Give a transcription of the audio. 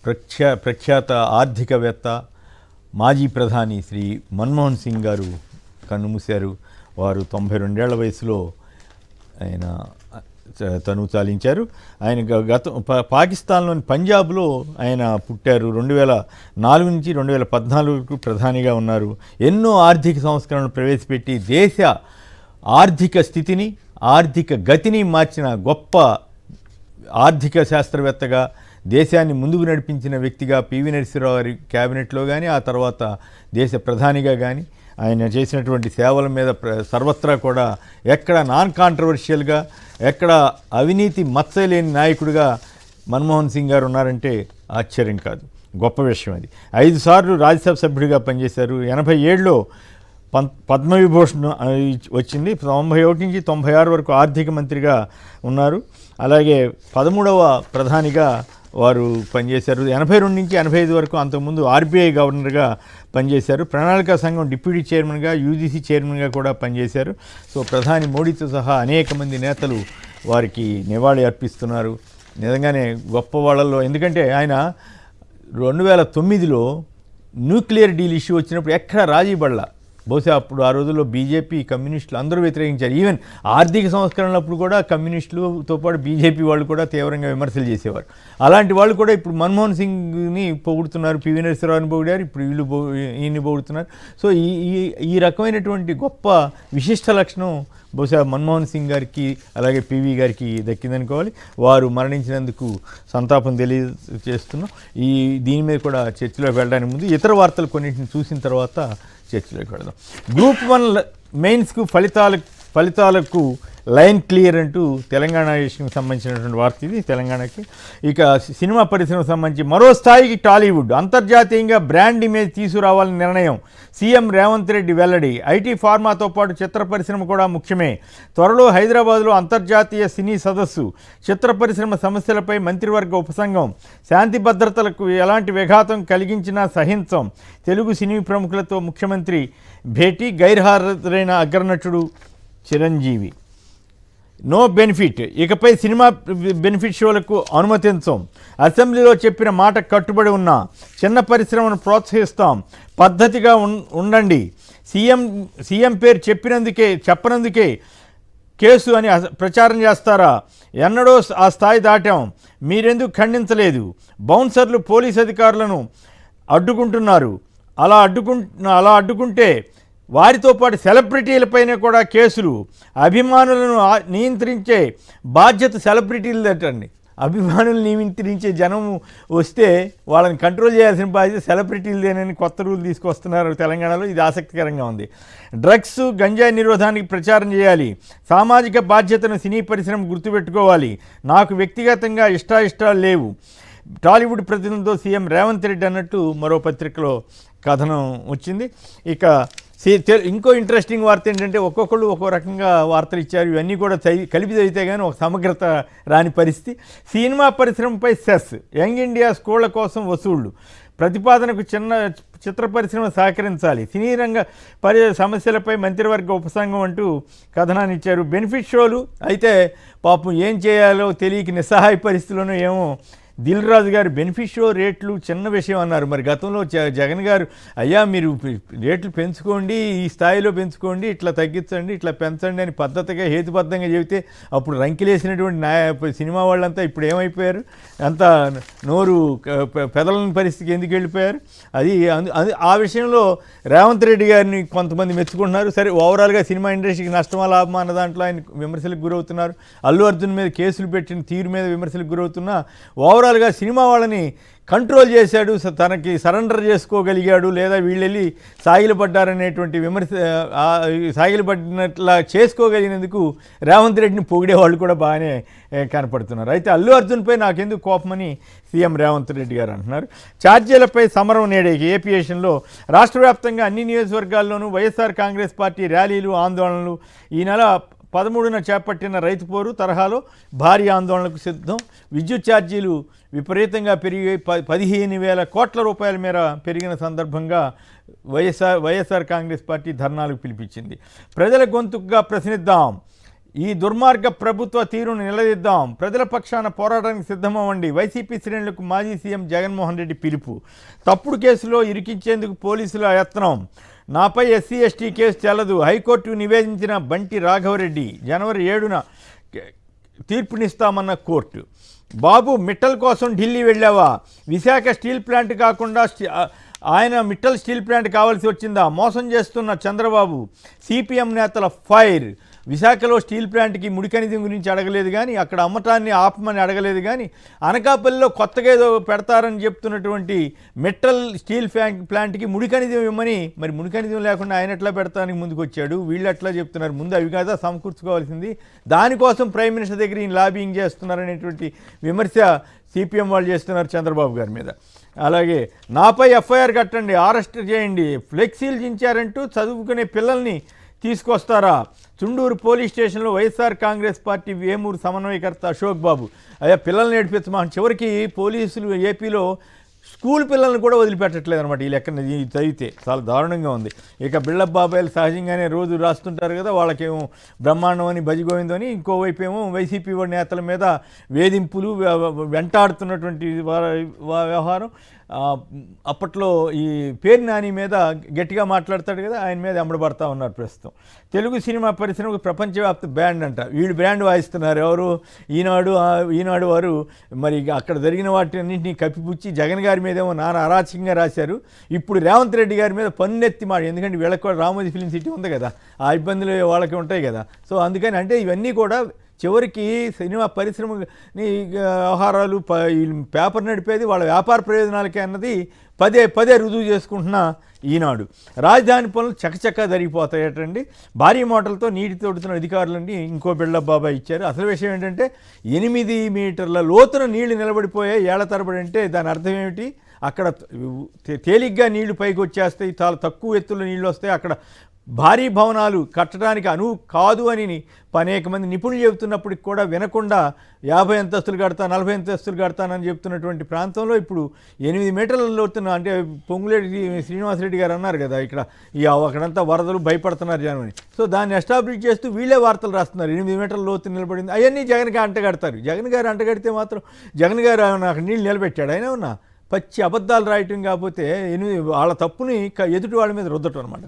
ప్రఖ్యాత ఆర్థికవేత్త మాజీ ప్రధాని శ్రీ మన్మోహన్ సింగ్ గారు కన్నుమూశారు. వారు 92 వయసులో ఆయన తను చాలించారు. ఆయన పాకిస్తాన్లోని పంజాబ్లో ఆయన పుట్టారు. 2004 నుంచి 2014 ప్రధానిగా ఉన్నారు. ఎన్నో ఆర్థిక సంస్కరణలు ప్రవేశపెట్టి దేశ ఆర్థిక స్థితిని, ఆర్థిక గతిని మార్చిన గొప్ప ఆర్థిక శాస్త్రవేత్తగా, దేశాన్ని ముందుకు నడిపించిన వ్యక్తిగా పివి నరసింహారావు గారి క్యాబినెట్లో కానీ, ఆ తర్వాత దేశ ప్రధానిగా కానీ ఆయన చేసినటువంటి సేవల మీద సర్వత్రా కూడా ఎక్కడ నాన్ కాంట్రవర్షియల్గా, ఎక్కడ అవినీతి మచ్చలేని నాయకుడిగా మన్మోహన్ సింగ్ గారు ఉన్నారంటే ఆశ్చర్యం కాదు, గొప్ప విషయం అది. 5 సార్లు రాజ్యసభ సభ్యుడిగా పనిచేశారు. 87లో పద్మవిభూషణ్ వచ్చింది. 91 నుంచి 96 వరకు ఆర్థిక మంత్రిగా ఉన్నారు. అలాగే 13వ ప్రధానిగా వారు పనిచేశారు. 82 నుంచి 85 వరకు అంతకుముందు ఆర్బీఐ గవర్నర్గా పనిచేశారు. ప్రణాళికా సంఘం డిప్యూటీ చైర్మన్గా, యూజీసీ చైర్మన్గా కూడా పనిచేశారు. సో ప్రధాని మోడీతో సహా అనేక మంది నేతలు వారికి నివాళి అర్పిస్తున్నారు. నిజంగానే గొప్ప వాళ్ళల్లో, ఎందుకంటే ఆయన 2009లో న్యూక్లియర్ డీల్ ఇష్యూ వచ్చినప్పుడు ఎక్కడ రాజీ పడలా. బహుశా అప్పుడు ఆ రోజుల్లో బీజేపీ, కమ్యూనిస్టులు అందరూ వ్యతిరేకించారు. ఈవెన్ ఆర్థిక సంస్కరణలప్పుడు కూడా కమ్యూనిస్టులతో పాటు బీజేపీ వాళ్ళు కూడా తీవ్రంగా విమర్శలు చేసేవారు. అలాంటి వాళ్ళు కూడా ఇప్పుడు మన్మోహన్ సింగ్ని పొగుడుతున్నారు, పివి నరసింహారావుని పొగిడారు, ఇప్పుడు ఈయన్ని పొగుడుతున్నారు. సో ఈ రకమైనటువంటి గొప్ప విశిష్ట లక్షణం బహుశా మన్మోహన్ సింగ్ గారికి అలాగే పివి గారికి దక్కిందనుకోవాలి. వారు మరణించినందుకు సంతాపం తెలియజేస్తున్నాం. దీని మీద కూడా చర్చలోకి వెళ్ళడానికి ముందు ఇతర వార్తలు కొన్నింటిని చూసిన తర్వాత చర్చలోకి వెళదాం. గ్రూప్ 1 మెయిన్స్కు ఫలితాలకు లైన్ క్లియర్ అంటూ తెలంగాణ విషయానికి సంబంధించినటువంటి వార్త ఇది. తెలంగాణకి ఇక సినిమా పరిశ్రమకు సంబంధించి మరో స్థాయికి టాలీవుడ్ అంతర్జాతీయంగా బ్రాండ్ ఇమేజ్ తీసుకురావాలని నిర్ణయం సీఎం రేవంత్ రెడ్డి వెల్లడి. ఐటీ, ఫార్మాతో పాటు చిత్ర పరిశ్రమ కూడా ముఖ్యమే. త్వరలో హైదరాబాద్లో అంతర్జాతీయ సినీ సదస్సు, చిత్ర పరిశ్రమ సమస్యలపై మంత్రివర్గ ఉపసంఘం, శాంతి భద్రతలకు ఎలాంటి విఘాతం కలిగించినా సహించం. తెలుగు సినీ ప్రముఖులతో ముఖ్యమంత్రి భేటీ, గైర్హాజరైన అగ్రనటుడు చిరంజీవి. నో బెనిఫిట్, ఇకపై సినిమా బెనిఫిట్ షోలకు అనుమతించం. అసెంబ్లీలో చెప్పిన మాట కట్టుబడి ఉన్నా, చిన్న పరిశ్రమను ప్రోత్సహిస్తాం, పద్ధతిగా ఉండండి. సీఎం పేరు చెప్పనందుకే కేసు అని ప్రచారం చేస్తారా? ఎన్నడో ఆ స్థాయి దాటాం, మీరెందుకు ఖండించలేదు? బౌన్సర్లు పోలీస్ అధికారులను అడ్డుకుంటున్నారు. అలా అడ్డుకుంటే వారితో పాటు సెలబ్రిటీలపైన కూడా కేసులు. అభిమానులను నియంత్రించే బాధ్యత సెలబ్రిటీలదంటండి. అభిమానులు నియంత్రించే జనం వస్తే వాళ్ళని కంట్రోల్ చేయాల్సిన బాధ్యత సెలబ్రిటీలదేనని కొత్త రూల్ తీసుకొస్తున్నారు తెలంగాణలో. ఇది ఆసక్తికరంగా ఉంది. డ్రగ్స్, గంజాయి నిరోధానికి ప్రచారం చేయాలి. సామాజిక బాధ్యతను సినీ పరిశ్రమ గుర్తుపెట్టుకోవాలి. నాకు వ్యక్తిగతంగా ఇష్టాలు లేవు. టాలీవుడ్ ప్రతినిధులతో సీఎం రేవంత్ రెడ్డి అన్నట్టు మరో పత్రికలో కథనం వచ్చింది. ఇక ఇంకో ఇంట్రెస్టింగ్ వార్త ఏంటంటే ఒక్కొక్కళ్ళు ఒక్కో రకంగా వార్తలు ఇచ్చారు. ఇవన్నీ కూడా కలిపి చదివితే కానీ ఒక సమగ్రత రాని పరిస్థితి. సినిమా పరిశ్రమపై సెస్, యంగ్ ఇండియా స్కూళ్ల కోసం వసూళ్లు, ప్రతిపాదనకు చిత్ర పరిశ్రమ సహకరించాలి, సినీ రంగ సమస్యలపై మంత్రివర్గ ఉపసంఘం అంటూ కథనాన్ని ఇచ్చారు. బెనిఫిట్ షోలు అయితే పాపం ఏం చేయాలో తెలియక నిస్సహాయ పరిస్థితుల్లోనూ ఏమో దిల్ రాజు గారు బెనిఫిట్ షో రేట్లు చిన్న విషయం అన్నారు. మరి గతంలో జగన్ గారు అయ్యా మీరు రేట్లు పెంచుకోండి, ఈ స్థాయిలో పెంచుకోండి, ఇట్లా తగ్గించండి, ఇట్లా పెంచండి అని పద్ధతిగా హేతుబద్ధంగా చెబితే అప్పుడు రంకిలేసినటువంటి సినిమా వాళ్ళంతా ఇప్పుడు ఏమైపోయారు? అంతా నోరు పెదలని పరిస్థితికి ఎందుకు వెళ్ళిపోయారు? అది ఆ విషయంలో రేవంత్ రెడ్డి గారిని కొంతమంది మెచ్చుకుంటున్నారు. సరే, ఓవరాల్గా సినిమా ఇండస్ట్రీకి నష్టమా లాభమా అన్న దాంట్లో ఆయన విమర్శలకు గురవుతున్నారు. అల్లు అర్జున్ మీద కేసులు పెట్టిన తీరు మీద విమర్శలకు గురవుతున్నా ఓవరాల్గా సినిమా వాళ్ళని కంట్రోల్ చేశాడు, తనకి సరెండర్ చేసుకోగలిగాడు, లేదా వీళ్ళెళ్ళి సాగిలపడ్డారనేటువంటి విమర్శ సాగిలపడినట్లా చేసుకోగలిగినందుకు రేవంత్ రెడ్డిని పొగిడే వాళ్ళు కూడా బాగానే కనపడుతున్నారు. అయితే అల్లు అర్జున్పై నాకెందుకు కోపమని సీఎం రేవంత్ రెడ్డి గారు అంటున్నారు. ఛార్జీలపై సమరం నేడేకి ఏపీఎస్లో రాష్ట్ర వ్యాప్తంగా అన్ని నియోజకవర్గాల్లోనూ వైఎస్ఆర్ కాంగ్రెస్ పార్టీ ర్యాలీలు, ఆందోళనలు. ఈ నెల 13న చేపట్టిన రైతు పోరు తరహాలో భారీ ఆందోళనకు సిద్ధం. విద్యుత్ ఛార్జీలు విపరీతంగా పెరిగి 15,000 కోట్ల రూపాయల మేర పెరిగిన సందర్భంగా వైఎస్ఆర్ కాంగ్రెస్ పార్టీ ధర్నాలకు పిలిపించింది. ప్రజల గొంతుకుగా ప్రశ్నిద్దాం, ఈ దుర్మార్గ ప్రభుత్వ తీరును నిలదీద్దాం, ప్రజల పక్షాన పోరాటానికి సిద్ధమవ్వండి. వైసీపీ శ్రేణులకు మాజీ సీఎం జగన్మోహన్ రెడ్డి పిలుపు. తప్పుడు కేసులో ఇరికించేందుకు పోలీసుల యత్నం. నాపై ఎస్సీ ఎస్టీ కేసు చెల్లదు, హైకోర్టుకు నివేదించిన బంటి రాఘవరెడ్డి. జనవరి 7న తీర్పునిస్తామన్న కోర్టు. బాబు మిట్టల్ కోసం ఢిల్లీ వెళ్ళావా? విశాఖ స్టీల్ ప్లాంట్ కాకుండా ఆయన మిట్టల్ స్టీల్ ప్లాంట్ కావాల్సి వచ్చిందా? మోసం చేస్తున్న చంద్రబాబు. సిపిఎం నేతల ఫైర్. విశాఖలో స్టీల్ ప్లాంట్కి ముడిఖనిజం గురించి అడగలేదు కానీ, అక్కడ అమ్మటాన్ని ఆపమని అడగలేదు కానీ, అనకాపల్లిలో కొత్తగా ఏదో పెడతారని చెప్తున్నటువంటి మెటల్ స్టీల్ ప్లాంట్కి ముడిఖనిజం ఇవ్వమని, మరి ముడిఖనిజం లేకుండా ఆయన ఎట్లా పెడతానికి ముందుకు వచ్చాడు? వీళ్ళు ఎట్లా చెప్తున్నారు? ముందు అవి కాదా సమకూర్చుకోవాల్సింది? దానికోసం ప్రైమ్ మినిస్టర్ దగ్గర ఈయన లాబింగ్ చేస్తున్నారనేటువంటి విమర్శ సిపిఎం వాళ్ళు చేస్తున్నారు చంద్రబాబు గారి మీద. అలాగే నాపై ఎఫ్ఐఆర్ కట్టండి, అరెస్ట్ చేయండి, ఫ్లెక్సీలు దించారంటూ చదువుకునే పిల్లల్ని తీసుకొస్తారా? చుండూరు పోలీస్ స్టేషన్లో వైఎస్ఆర్ కాంగ్రెస్ పార్టీ వేమూరు సమన్వయకర్త అశోక్ బాబు. అయ్యా పిల్లల్ని నేర్పించమా. చివరికి పోలీసులు ఏపీలో స్కూల్ పిల్లల్ని కూడా వదిలిపెట్టట్లేదు అనమాట. ఈ లెక్కన చదివితే చాలా దారుణంగా ఉంది. ఇక బిళ్ళప్ బాబాయిలు సహజంగానే రోజు రాస్తుంటారు కదా, వాళ్ళకేమో బ్రహ్మాండం అని భజగోవిందం అని, ఇంకోవైపు ఏమో వైసీపీ నేతల మీద వేధింపులు, వెంటాడుతున్నటువంటి వ్యవహారం. అప్పట్లో ఈ పేరు నాని మీద గట్టిగా మాట్లాడతాడు కదా, ఆయన మీద అమ్మడబడతా ఉన్నారు ప్రస్తుతం. తెలుగు సినిమా పరిశ్రమకు ప్రపంచవ్యాప్త బ్యాండ్ అంట. వీళ్ళు బ్యాండ్ వాయిస్తున్నారు ఎవరు? ఈనాడు వారు. మరి అక్కడ జరిగిన వాటిన్నింటినీ కప్పిపుచ్చి జగన్ గారి మీద ఏమో నానా అరాచకంగా రాశారు. ఇప్పుడు రేవంత్ రెడ్డి గారి మీద పన్నెత్తి మాట. ఎందుకంటే వీళ్ళకి కూడా రామోజీ ఫిలిం సిటీ ఉంది కదా, ఆ ఇబ్బందులు వాళ్ళకి ఉంటాయి కదా. సో అందుకని అంటే ఇవన్నీ కూడా చివరికి సినిమా పరిశ్రమని వ్యవహారాలు పేపర్ నడిపేది వాళ్ళ వ్యాపార ప్రయోజనాలకే అన్నది పదే రుజువు చేసుకుంటున్న ఈనాడు. రాజధాని పనులు చకచకా జరిగిపోతాయటండి. భారీ మోటార్లతో నీటి తోడుతున్న అధికారులని ఇంకో బిళ్ళప్ బాబాయ్ ఇచ్చారు. అసలు విషయం ఏంటంటే 8 మీటర్ల లోతున నీళ్లు నిలబడిపోయాయి ఏళ్ల తరబడి. అంటే దాని అర్థం ఏమిటి? అక్కడ తేలిగ్గా నీళ్లు పైకి వచ్చేస్తాయి, చాలా తక్కువ ఎత్తులో నీళ్ళు వస్తాయి. అక్కడ భారీ భవనాలు కట్టడానికి అనువు కాదు అని అనేక మంది నిపుణులు చెబుతున్నప్పటికి కూడా వినకుండా 50 అంతస్తులు కడతా, 40 అంతస్తులు కడతానని చెప్తున్నటువంటి ప్రాంతంలో ఇప్పుడు 8 మీటర్ల లోతున్న, అంటే పొంగులేటి శ్రీనివాసరెడ్డి గారు అన్నారు కదా, ఇక్కడ అక్కడంతా వరదలు భయపడుతున్నారు జనమని. సో దాన్ని ఎస్టాబ్లిష్ చేస్తూ వీళ్ళే వార్తలు రాస్తున్నారు. 8 మీటర్ల లోతు నిలబడింది, అవన్నీ జగన్కి అంటగడతారు. జగన్ గారు అంటగడితే మాత్రం జగన్ గారు నాకు నీళ్ళు నిలబెట్టాడు. అయినా ఉన్నా పచ్చి అబద్ధాలు రాయటం కాకపోతే వాళ్ళ తప్పుని ఎదుటి వాళ్ళ మీద రుద్దటం అనమాట.